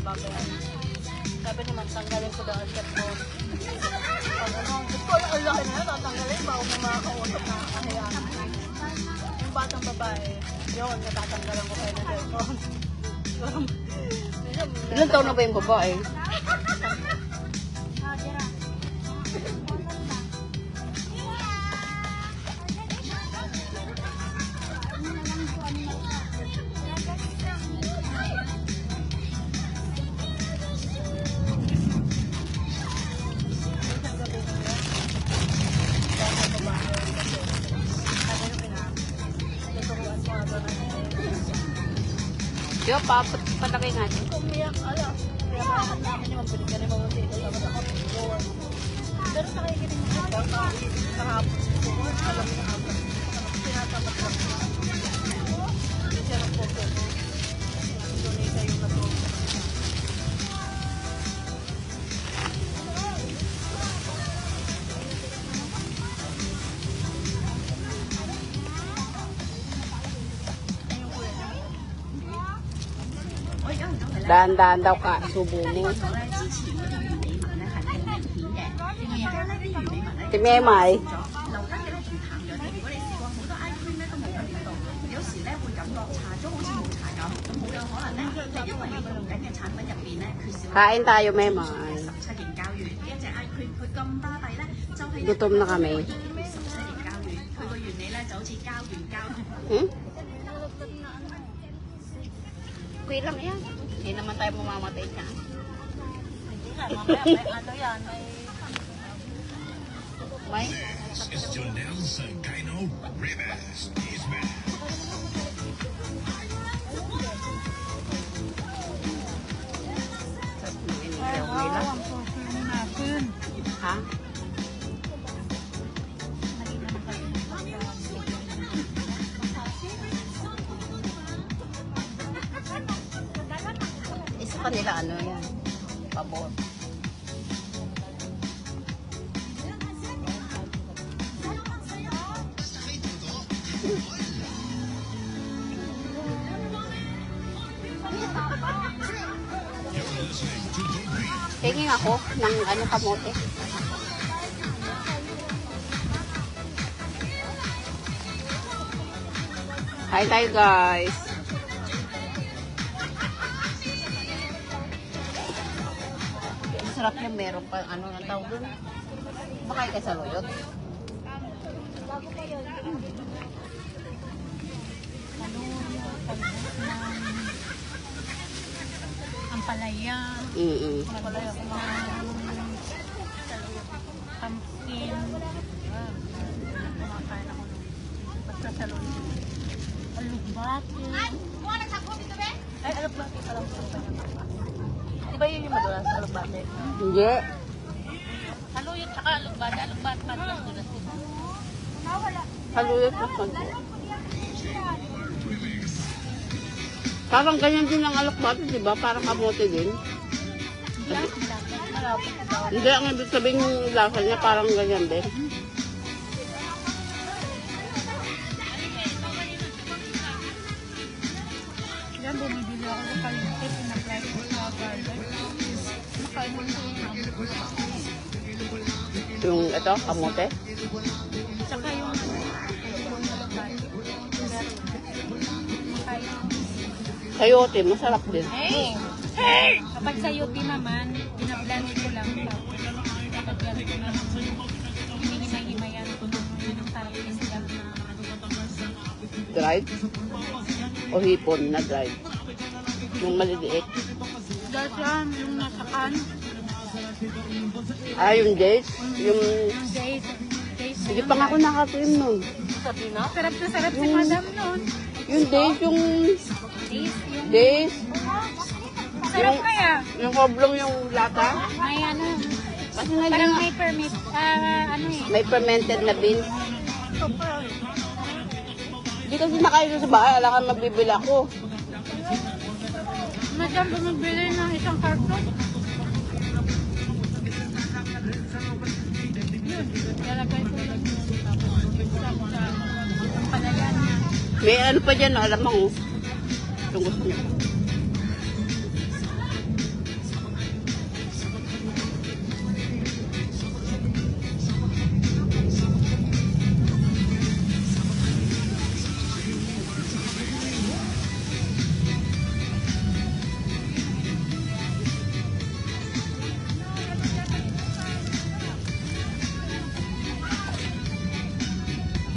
bago yan. Sabi naman, tanggalin ko daw ang cellphone. Pag ano, gusto ko ang laki na, tatanggalin ba ako makakausap na kakahayaan. Yung batang babae, yun, natatanggalan ko kayo ng cellphone. Ilan taon na ba yung babae? Yo, patagay natin. Umiyak, ala. Kaya bakit na ako niya magbalik ka na mga tito. Tapos ako, pero nakikinig mo siya. Kahapon. Alam mo na ako. Tinatapat lang. Hindi siya ng photo. Donate yung natulog. Dahan-dahan daw ka, subo mo. Si Memay. Kain tayo, Memay. Gutom na kami. Hmm? Okay lang yan. Hindi naman tayo mamamatay na. Hindi nga, mamaya may ano yan, May? This is Jonel Sangkano Rivers. He's back. Ha? Isa pa nila ano yan? Pabor. Tingin ako ng ano kamote. Hi tayo guys. Masarap yung meron pa ano ang tawag doon. Baka kay saluyot. ang palaya. Palaya ko mga pumpkin. Kumakain ako nun. Basta salon. Alugbati. Ay, alugbati. Alam ko ba naman. Di ba yun yung madulas sa alugbati? Hindi. Saluyot tsaka alugbati. Alugbati pa lang madulas din. Saluyot na konti. Parang ganyan din ang alokbati, di ba? Parang kamote din. Hindi, ang ibig sabihin yung lasa niya parang ganyan din. Yan, bumibili ako sa palengke. Pinapply ko sa garden. Makain mo Yung ito, kamote. tsaka yung Sayote, masarap din. Hey! Hey! Kapag sayote naman, binablend ko lang. Kapag ko na hinihimay-himayan ko ng parang instant na Dried? O hipon na dried? Yung maliliit. dahil yan, yung nasa can. Ah, yung dates? Yung... Days. Hindi pa nga ako nakatim nun. Sabi na? Sarap na sarap si madam nun. Yung dates, yung... Days. Dates? Sarap kaya. Yung oblong yung lata? May ano. Kasi nga Parang may permit. Ano eh. may fermented na beans. Hindi kasi nakain sa bahay, alangan mabibili ako. Madam, bumibili ng isang karton. Yun. Lalagay ko lang yun. Tapos sa palayan niya. May ano pa dyan, alam mo. Yung gusto mo.